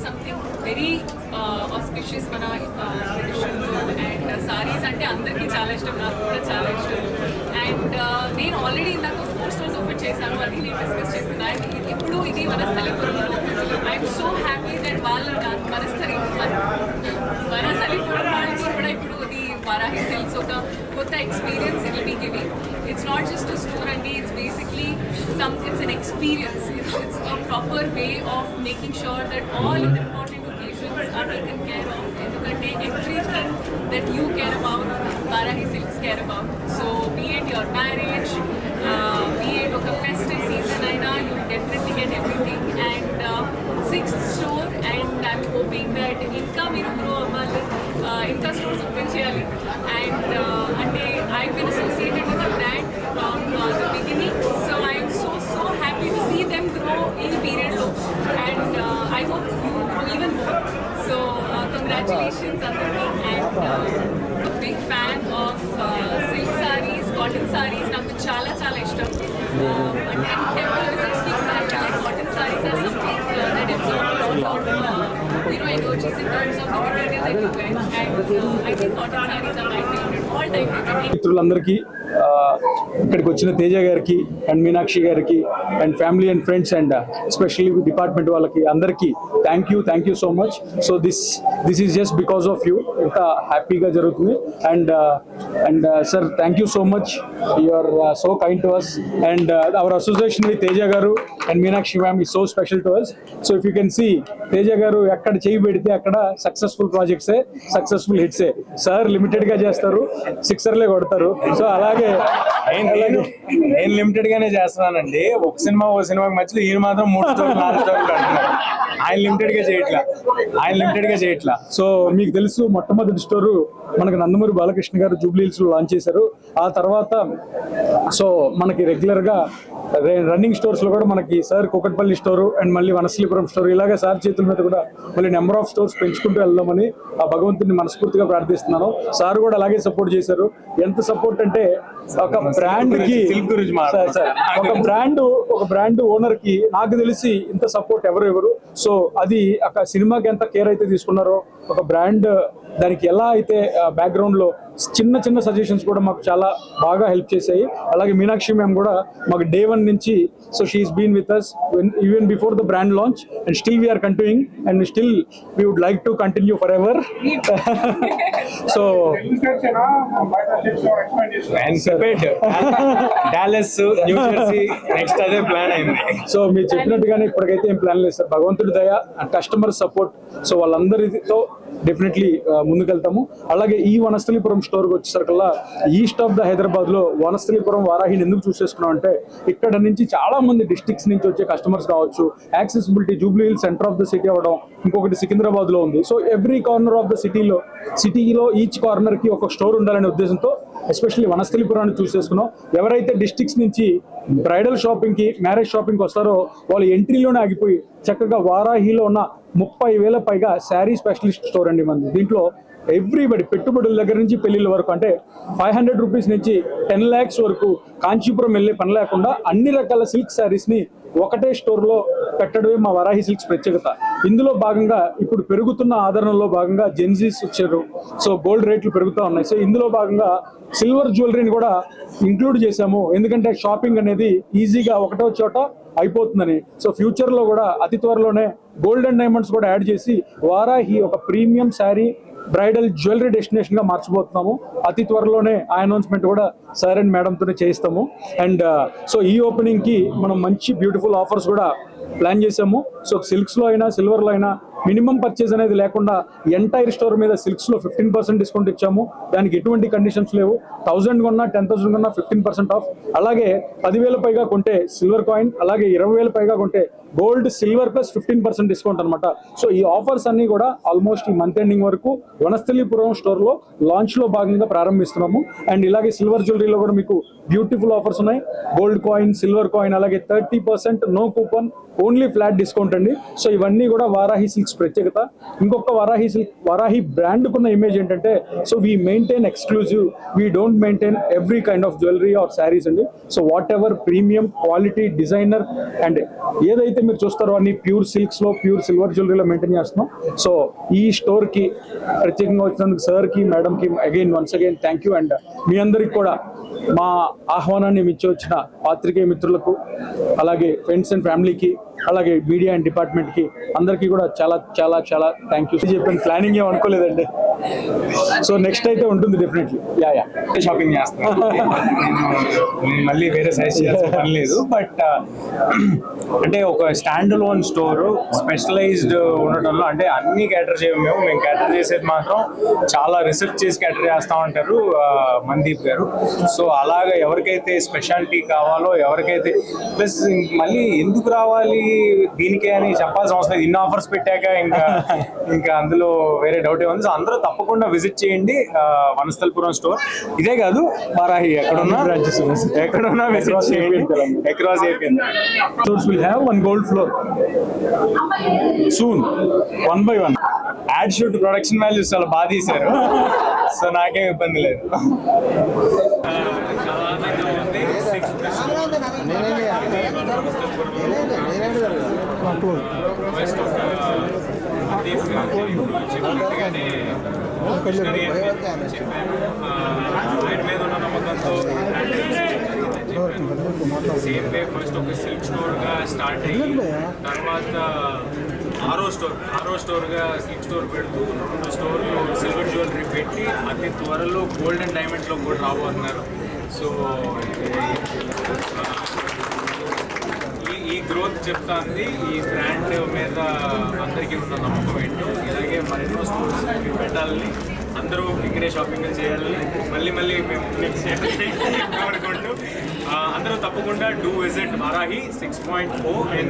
something very auspicious మన tradition and saris అంటే అందరికీ చాలా ఇష్టం, నాకు కూడా చాలా ఇష్టం. అండ్ నేను ఆల్రెడీ ఇందాక 4 stores ఓపెన్ చేశాను, అది నేను డిస్కస్ చేస్తున్నాను. ఇప్పుడు ఇది వనస్థలిపురంలో ఐఎమ్ సో హ్యాపీ దట్ వాళ్ళు వనస్థలిపురం వాళ్ళకి కూడా ఇప్పుడు ఇది వారాహి సిల్క్స్ ఒక కొత్త experience it will be giving. It's not just a store అండి, it's basically it's an experience. It's a proper way of making sure that all important occasions are taken care of. Endukante everything that you care about, Vaarahi Silks care about. So be it your marriage, be it oka festive season aina, you will definitely get everything. And 6th store, and I'm hoping that inka meeru grow avvali, inka stores open cheyali. And ante I've been associated with the brand from the beginning, so I'm so happy to see them grow in period low, and I hope you grow even more. So congratulations Aditi, and a big fan of silk sarees, cotton sarees. Naku chala ishtam, and temple visits ki cotton sarees are something that absorb a lot of energies in terms of the material that you wear, and I think cotton sarees are my favorite, all time favorite. మిత్రులందరికీ ఇక్కడికి వచ్చిన తేజ గారికి and Meenakshi గారికి and family and friends and especially department వాళ్ళకి అందరికీ thank you so much. So this is just because of you ఇంత హ్యాపీగా జరుగుతుంది. And sir thank you so much, you are so kind to us, and our association with Teja garu and Meenakshi ma'am is so special to us. So if you can see Teja garu ఎక్కడ చేయి పెడితే అక్కడ successful ప్రాజెక్ట్సే, successful హిట్సే. Sir లిమిటెడ్గా చేస్తారు, సిక్సర్లే కొడతారు. So అలాగే నేను లిమిటెడ్ గానే చేస్తున్నానండి. ఒక సినిమాకి మధ్యలో ఈయన మాత్రం 3 స్టోర్లు 4 స్టోర్లు కడుతున్నారు. ఆయన లిమిటెడ్ గా చేయట్లా. సో మీకు తెలుసు మొట్టమొదటి స్టోరు మనకు నందమూరి బాలకృష్ణ గారు జూబ్లీ హిల్స్ లో లాంచ్ చేశారు. ఆ తర్వాత సో మనకి రెగ్యులర్ గా రన్నింగ్ స్టోర్స్ లో కూడా మనకి సార్ కూకట్పల్లి స్టోరు అండ్ మళ్ళీ వనస్థలిపురం స్టోర్, ఇలాగే సార్ చేతుల మీద కూడా మళ్ళీ నెంబర్ ఆఫ్ స్టోర్స్ పెంచుకుంటూ వెళ్దామని ఆ భగవంతుని మనస్ఫూర్తిగా ప్రార్థిస్తున్నాను. సార్ కూడా అలాగే సపోర్ట్ చేశారు. ఎంత సపోర్ట్ అంటే ఒక బ్రాండ్ కి ఒక బ్రాండ్ ఓనర్ కి నాకు తెలిసి ఇంత సపోర్ట్ ఎవరు. సో అది ఒక సినిమాకి ఎంత కేర్ అయితే తీసుకున్నారో, ఒక బ్రాండ్ దానికి ఎలా అయితే బ్యాక్గ్రౌండ్ లో చిన్న సజెషన్స్ కూడా మాకు చాలా బాగా హెల్ప్ చేశాయి. అలాగే మీనాక్షి మ్యామ్ కూడా మాకు day 1 నుంచి, so she's been with us even before the brand launch, and still we are continuing, and we would like to continue forever. So Dallas, new Jersey next అదే ప్లాన్ అయింది. So మీరు చెప్పినట్టుగానే ఇప్పటికైతే ఏం plan లేదు sir, భగవంతుడి దయ and customer support. So వాళ్ళందరితో డెఫినెట్లీ ముందుకెళ్తాము. అలాగే ఈ వనస్థలిపురం స్టోర్కి వచ్చేసరికల్లా ఈస్ట్ ఆఫ్ ద హైదరాబాద్ లో వనస్థలిపురం వారాహిని ఎందుకు చూస్ చేసుకున్నాం అంటే, ఇక్కడ నుంచి చాలా మంది డిస్ట్రిక్ట్స్ నుంచి వచ్చే కస్టమర్స్ కావచ్చు, accessibility Jubilee hills centre of the city అవ్వడం, ఇంకొకటి సికింద్రాబాద్ లో ఉంది. So every corner of the సిటీలో ఈచ్ కార్నర్ కి ఒక స్టోర్ ఉండాలనే ఉద్దేశంతో ఎస్పెషల్లీ వనస్థలిపురాన్ని చూస్ చేసుకున్నాం. ఎవరైతే డిస్ట్రిక్ట్స్ నుంచి బ్రైడల్ షాపింగ్ కి, మ్యారేజ్ షాపింగ్ కి వస్తారో వాళ్ళు ఎంట్రీలోనే ఆగిపోయి చక్కగా వారాహిలో ఉన్న 30,000 పైగా శారీ స్పెషలిస్ట్ స్టోర్ అండి మనది. దీంట్లో ఎవ్రీబడి పెట్టుబడుల దగ్గర నుంచి పెళ్లిళ్ళ వరకు, అంటే 500 రూపీస్ నుంచి 10 lakhs వరకు కాంచీపురం వెళ్ళే పని లేకుండా అన్ని రకాల సిల్క్ శారీస్ ని ఒకటే స్టోర్ లో పెట్టడమే మా వారాహి సిల్క్స్ ప్రత్యేకత. ఇందులో భాగంగా ఇప్పుడు పెరుగుతున్న ఆదరణలో భాగంగా జెన్జీస్ వచ్చారు. సో గోల్డ్ రేట్లు పెరుగుతూ ఉన్నాయి. సో ఇందులో భాగంగా సిల్వర్ జ్యువెలరీని కూడా ఇంక్లూడ్ చేశాము, ఎందుకంటే షాపింగ్ అనేది ఈజీగా ఒకటో చోట అయిపోతుందని. సో ఫ్యూచర్ లో కూడా అతి త్వరలోనే గోల్డ్ అండ్ డైమండ్స్ కూడా యాడ్ చేసి వారాహి ఒక premium sari bridal jewellery destination గా మార్చిపోతున్నాము. అతి త్వరలోనే ఆ అనౌన్స్మెంట్ కూడా సార్ అండ్ మేడంతోనే చేయిస్తాము. అండ్ సో ఈ ఓపెనింగ్ కి మనం మంచి బ్యూటిఫుల్ ఆఫర్స్ కూడా ప్లాన్ చేసాము. సో సిల్క్స్ లో అయినా సిల్వర్ లో అయినా మినిమం పర్చేజ్ అనేది లేకుండా ఎంటైర్ స్టోర్ మీద సిల్క్స్ లో 15% డిస్కౌంట్ ఇచ్చాము. దానికి ఎటువంటి కండిషన్స్ లేవు. 1000 కొన్నా 10,000 కొన్నా 15% ఆఫ్. అలాగే 10,000 పైగా కొంటే సిల్వర్ కాయిన్, అలాగే 20,000 పైగా కొంటే గోల్డ్ సిల్వర్ ప్లస్ 15% డిస్కౌంట్ అనమాట. సో ఈ ఆఫర్స్ అన్ని కూడా ఆల్మోస్ట్ ఈ మంత్ ఎండింగ్ వరకు వనస్థలిపురం స్టోర్ లో లాంచ్ లో భాగంగా ప్రారంభిస్తున్నాము. అండ్ ఇలాగే సిల్వర్ జ్యువెలరీలో కూడా మీకు బ్యూటిఫుల్ ఆఫర్స్ ఉన్నాయి. గోల్డ్ కాయిన్, సిల్వర్ కాయిన్, అలాగే 30% no coupon, only flat discount అండి. సో ఇవన్నీ కూడా వారాహి సిల్క్స్ ప్రత్యేకత. ఇంకొక వారాహి బ్రాండ్ కున్న ఇమేజ్ ఏంటంటే, so we maintain exclusive, we don't maintain every kind of jewellery or saris అండి. So whatever premium quality designer and ఏదైతే ఏదైతే మీరు చూస్తారో అన్ని ప్యూర్ సిల్క్స్ లో ప్యూర్ సిల్వర్ జ్యువెలరీలో మెయింటైన్ చేస్తున్నాం. సో ఈ స్టోర్ కి ప్రత్యేకంగా వచ్చినందుకు సార్ కి మేడం కి once again thank you. And మీ అందరికి కూడా మా ఆహ్వానాన్ని మించి వచ్చిన పాత్రికేయ మిత్రులకు, అలాగే ఫ్రెండ్స్ అండ్ ఫ్యామిలీకి, అలాగే మీడియా అండ్ డిపార్ట్మెంట్ కి అందరికీ కూడా చాలా చాలా చాలా థ్యాంక్ యూ. చెప్పాను ప్లానింగ్ ఏం అనుకోలేదండి. సో నెక్స్ట్ అయితే ఉంటుంది డెఫినెట్లీ. యా షాపింగ్ చేస్తాను. నేను మళ్ళీ వేరే సైజ్ చేయాల్సిన పని లేదు. బట్ అంటే ఒక స్టాండ్ లోన్ స్టోర్ స్పెషలైజ్డ్ ఉండటంలో అంటే అన్ని క్యాటర్ చేయము మేము క్యాటర్ చేసేది మాత్రం చాలా రిసెర్చ్ చేసి క్యాటర్ చేస్తా ఉంటారు మందీప్ గారు. సో అలాగా ఎవరికైతే స్పెషాలిటీ కావాలో, ఎవరికైతే ప్లస్ మళ్ళీ ఎందుకు రావాలి దీనికే అని చెప్పాల్సిన అవసరం లేదు. ఇన్ని ఆఫర్స్ పెట్టాక ఇంకా అందులో వేరే డౌట్ ఏముంది. సో అందరూ తప్పకుండా విజిట్ చేయండి వనస్థలపురం స్టోర్. ఇదే కాదు వారాహి ఎక్కడున్నా విజిట్ చేయండి. Across AP will have one gold floor soon 1 by 1. Ad shoot production values చాలా బాగా తీశారు. సో నాకేం ఇబ్బంది లేదు. సేమ్ డే ఫస్ట్ ఒక సిల్క్ స్టోర్గా స్టార్ట్ అయ్యి తర్వాత ఆరో స్టోర్గా సిల్క్ స్టోర్ పెడుతూ 2 స్టోర్లు సిల్వర్ జ్యువెలరీ పెట్టి అతి త్వరలో గోల్డ్ అండ్ డైమండ్స్లో కూడా రాబోతున్నారు. సో ఈ గ్రోత్ చెప్తాంది ఈ బ్రాండ్ మీద అందరికీ ఉన్న నమ్మకం ఏంటో. ఇలాగే మరెన్నో స్టోర్స్ పెట్టాలని, అందరూ ఇక్కడే షాపింగ్ చేయాలని మళ్ళీ మేము నెక్స్ట్ కోరుకుంటూ అందరూ తప్పకుండా డూ విజిట్ వారాహి 6.0 in